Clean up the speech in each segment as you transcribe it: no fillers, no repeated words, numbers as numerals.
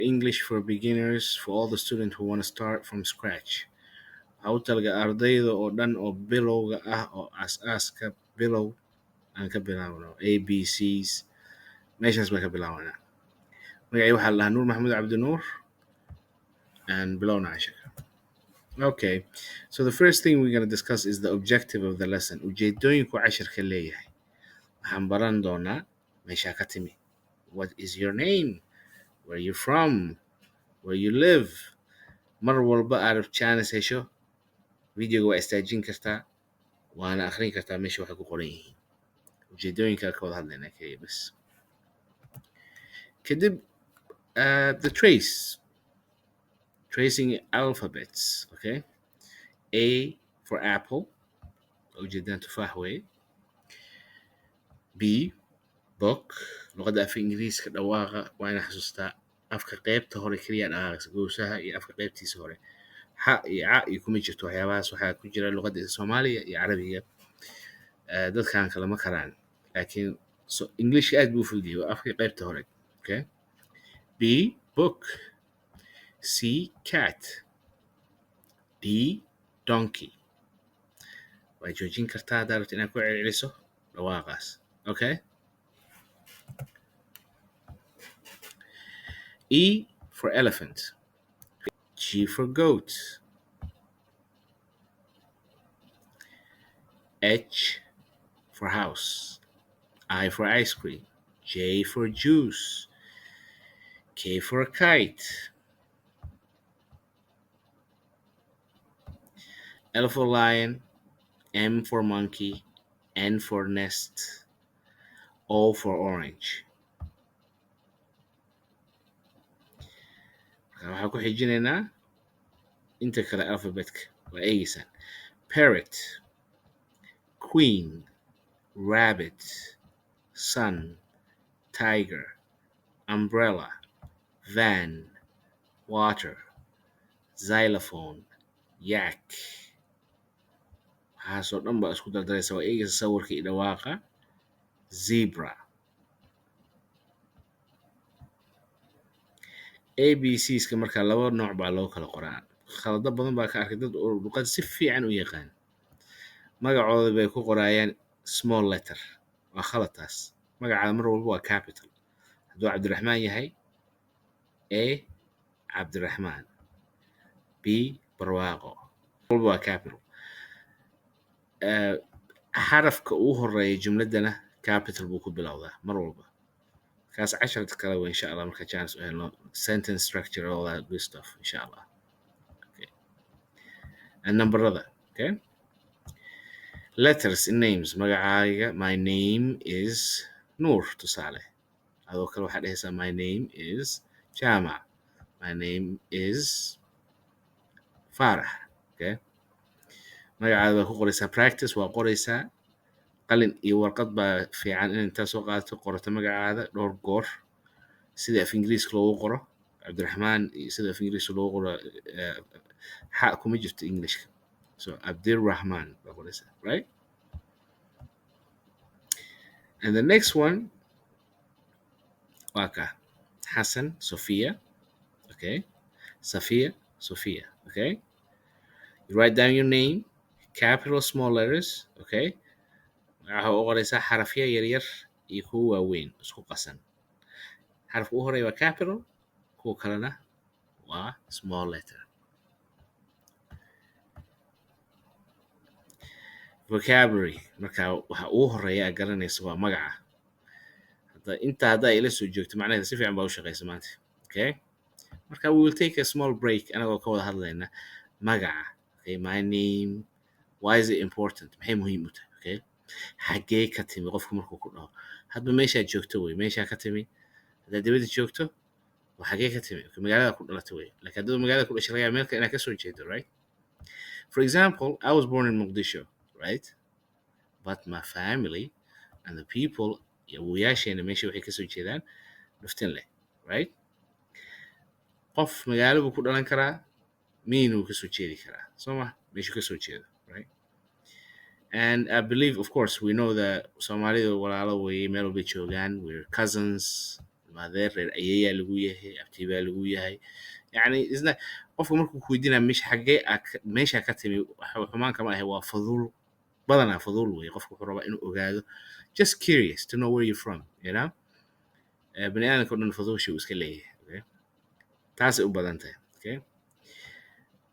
English for beginners for all the students who want to start from scratch. Waxaa u talaga ardayda oo dhan oo bilowga ah oo aas-aaska bilow aan ka bilaabno ABCs meeshaas baan ka bilaabanaa. Magacay waxaa la dhahaa Nuur Maxamed Cabdinuur and bilowna cashirka. Okay, so the first thing we're going to discuss is the objective of the lesson. Ujeedooyinku cashirka leeyahay. Waxaan baran doonaa meeshaa ka timi. What is your name? Where you from? Where you live? Mar walba aad chance hesho videoga waa istaajin kartaa waana akhrin kartaa meesha waxay ku qoran yihiin. Ujeedooyinka ka wada hadlaynaa kaliya bas. Kadib the tracing alphabets, okay? A for apple, ujeedaan tufaax weeye. B book, luqadda af ingiriiska dhawaaqa waa ina xasuustaa afka qaybta hore keliya dhaqaaqaysa goosaha iyo afka qaybtiisa hore. Ha iyo ca iyo kuma jirto waxyaabahaas waxaa ku jira luqadda Soomaaliya iyo Carabiga. Dadkan kale ma karaan laakiin English aad buu fududeeyay waa afka qaybta hore. Okay? B book, C cat, D donkey. Waa joojin kartaa haddaad rabto inaad ku celceliso dhawaaqaas. Okay? E for elephant, G for goat, H for house, I for ice cream, J for juice, K for kite, L for lion, M for monkey, N for nest, O for orange. Waxaan ku xijinaynaa inta kale alphabetka waa eegaysaan. Parrot, queen, rabbit, sun, tiger, umbrella, van, water, xylophone, yak. Waxaasoo dhan baa isku dardaraysa waa eegaysa sawirka iyo dhawaaqa. Zebra. ABCska markaa laba nooc baa loo kala qoraa. Khalado badan baa ka arkay dad oo luqad si fiican u yaqaan. Magacooda bay ku qoraayaan small letter. Waa khalataas. Magacaada mar walba waa capital. Hadduu Cabdiraxmaan yahay A Cabdiraxmaan, B Barwaaqo. Walba waa capital. Xarafka ugu horeeya jumladana capital buu ku bilowdaa mar walba. Kaas casharka kale waa insha Allah marka chance u helno sentence structure all that good stuff insha Allah. Okay. And numberada, okay? Letters in names. Magacayga, my name is Noor tusaale. Adoo kale waxaad dhahaysaa my name is Jama. My name is Farah. Okay? Magacaada waa ku qoraysaa practice waa qoraysaa qalin iyo warqad baa fiican in intaa soo qaadato qorato magacaada dhowr goor sida af ingiriiska loogu qoro. Cabdiraxmaan iyo sida af ingiriiska loogu qoro xa kuma jirto Englishka. So Abdirrahman baa qoraysaa, right? And the next one waa ka Hassan, Sophia, okay? Safia, Sophia, okay? You write down your name, capital small letters, okay? Waxaa u qoraysaa xarafya yaryar iyo kuwa waaweyn isku qasan. Xarafka ugu horeeya waa capital, kuwa kalena waa small letter. Vocabulary marka waxa ugu horeeya aad garanayso waa magaca. Haddaa ila soo joogto macnaheeda si fiican baa u shaqaysa maanta. Okay? Marka we will take a small break anagoo ka wada hadlayna magaca. Okay, my name, why is it important? Maxay muhiim u tahay? Okay? Xagee ka timi qofku markuu ku dhaho. Hadba meeshaad joogto wey, meeshaa ka timi. Haddaad dibadda joogto waa xagee ka timi. Okay, magaalada ku dhalatay wey. Laakiin haddii magaalada ku dhashay laga yaabaa meel kale inaad ka soo jeedo, right? For example, I was born in Mogadishu, right? But my family and the people awowayaasheena meesha waxay ka soo jeedaan Dhuftinle, right? Qof magaalo buu ku dhalan karaa miinuu ka soo jeedi karaa soo ma meeshuu ka soo jeedo, right? And I believe, of course, we know that Somalia walaalo weeye meel walbay joogaan, we're cousins, maadeer reer ayeeyaa lagu yahay abti baa lagu yahay yani isna qofka markuu ku weydiinaya meesha ka timi xumaan kama ahe waa faduul badanaa faduul wey qofka wuxuu rabaa inuu ogaado just curious to know where you're from you know bani aadamka o dhan faduulshi uu iska leeyahay okay taasay u badan tahay okay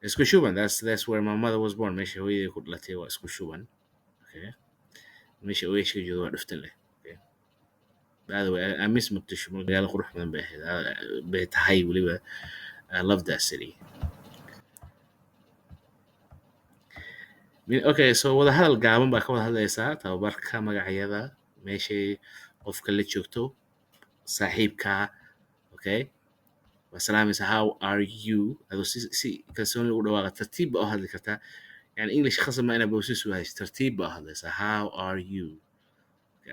isku shuban that's where my mother was born meesha hooyaday ku dhalatay waa isku shuban okay meesha hooyashka jooga waa dhuftan leh okay by the way I miss Muqdisho magaalo qurux badan bay ahayd bay tahay weliba I love that city okay so wada hadal gaaban baa ka wada hadlaysaa tababarka magacyada meeshay qofka la joogto saaxiibka okay wasalaamaysa how are you adoo si kalsooni ugu dhawaaqa tartiib baa u hadli kartaa yani english khasab ma inaa bowsis u hayso tartiib baa u hadlaysaa how are you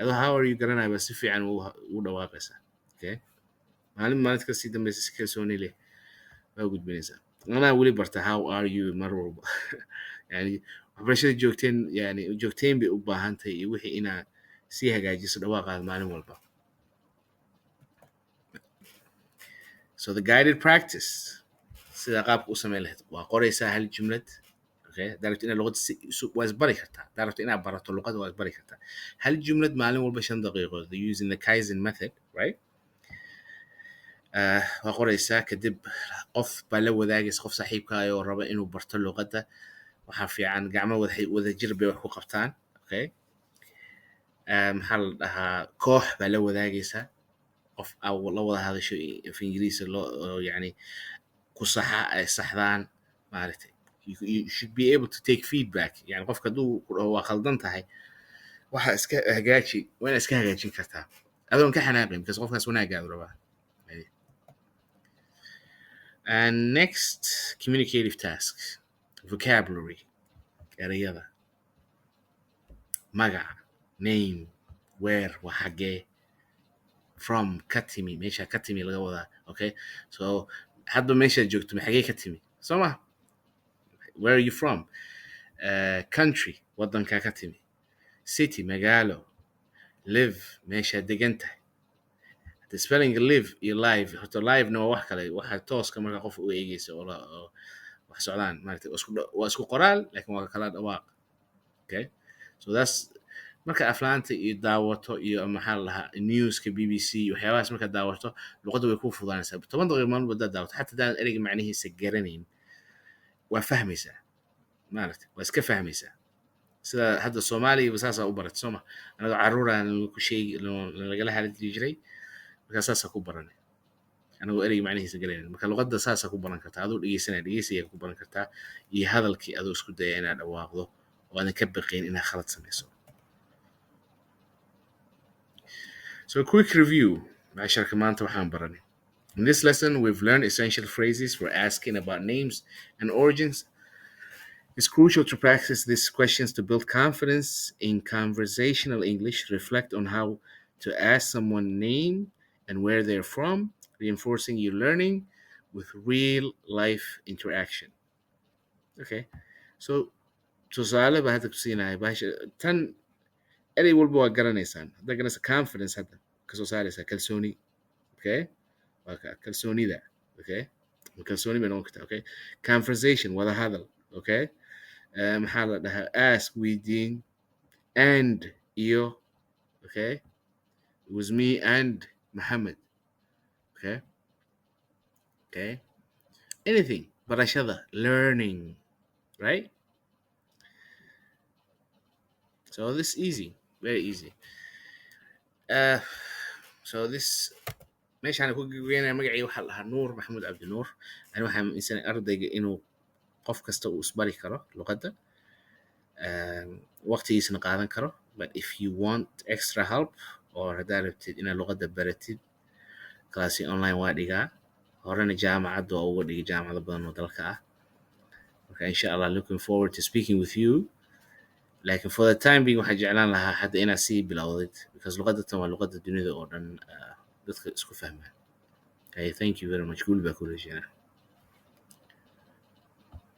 adoo how are you garanaya baa si fiican ugu dhawaaqaysaa okay maalinta kasii dambaysa si kalsooni leh baa gudbinaysaa anaa weli barta how are you mar walba yani waxbarashada joogteen bay u baahan tahay iyo wixii inaad sii hagaajiso dhawaaqaada maalin walba so the guided practice sida qaabka u sameyn lahayd waa qoraysaa hal jumlad okay darabta inaad luqad waa isbari kartaa darabta inaad barato luqada waa isbari kartaa hal jumlad maalin walba 5 daqiiqo using the Kaizen method right waa qoraysaa kadib qof baa la wadaagaysa qof saaxiibkaayo oo raba inuu barto luqadda waxaa fiican gacmo wada jir bay wax ku qabtaan okay maxaa la dhahaa koox baa la wadaagaysaa qof la wada hadasho af ingiriisi loo yani ku saxdaan maaragtay you should be able to take feedback yani qofka hadduu ku dhaho waa khaldan tahay waxa iska hagaaji waa inaad iska hagaajin kartaa adoon ka xanaaqin because qofkaas wanaagaadu rabaa and next communicative tasks vocabulary erayada magaca name where waa xagee from ka timi meesha ka timi laga wadaa okay so hadba meesha joogto xagee ka timi soo ma where are you from country wadanka ka timi city magaalo live meesha degan tahay the spelling live iyo live horta live no wax kale waxa tooska marka qof u eegayso oo wax socdaan maaragtay waa isku qoraal laakiin waa kala dhawaaq okay so that's marka aflaanta iyo daawato iyo maxaa lahaa newska BBC waxyaabahaas marka daawato luqadda way ku fududaanaysaa 10 daqiiqo maalin wada daawato xataa daan ereyga macnihiisa garanayn waa fahmaysaa maaragtay waa iska fahmaysaa sida hadda Soomaaliya basaasa u barat Soomaa anaga caruuraan ku sheegi lagala hadli jiray marka saasa ku baranay anagu ereyga macnihiisa garanayn marka luqadda saasa ku baran kartaa adoo dhegeysiga ku baran kartaa iyo hadalkii adoo isku daya inaad dhawaaqdo oo aadan ka baqayn inaad khalad samayso So a quick review. In this lesson, we've learned essential phrases for asking about names and origins. It's crucial to practice these questions to build confidence in conversational English. Reflect on how to ask someone name and where they're from, reinforcing your learning with real life interaction. Okay, so tusaale baa hadda ku siinahay bahasha tan erey walba waa garanaysaan haddaa garanaysa confidence hadda kasoo saaraysaa kalsooni okay waa kalsoonida okay kalsooni bay noqon kartaa okay conversation wada hadal okay maxaa la dhahaa ask weydiin and iyo okay it was me and Muhammad okay anything barashada learning right so this easy very easy so this meeshaan ku geeyna magacii waxa la ahaa Nuur Maxamuud Cabdi Nuur ani waxaan insan ardayga inuu qof kasta uu isbari karo luqadda waqtigiisana qaadan karo but if you want extra help or hadaa rabtid inaad luqadda baratid class online waa dhigaa horena jaamacadda waa uga dhigay jaamacado badan oo dalka ah marka insha Allah looking forward to speaking with you لكن for the time being waxaan jeclaan lahaa hadda inaad sii bilowdid because luqadatan waa luqadda dunida oo dhan dadka isku fahmaan okay thank you very much guul baa ku leeyahay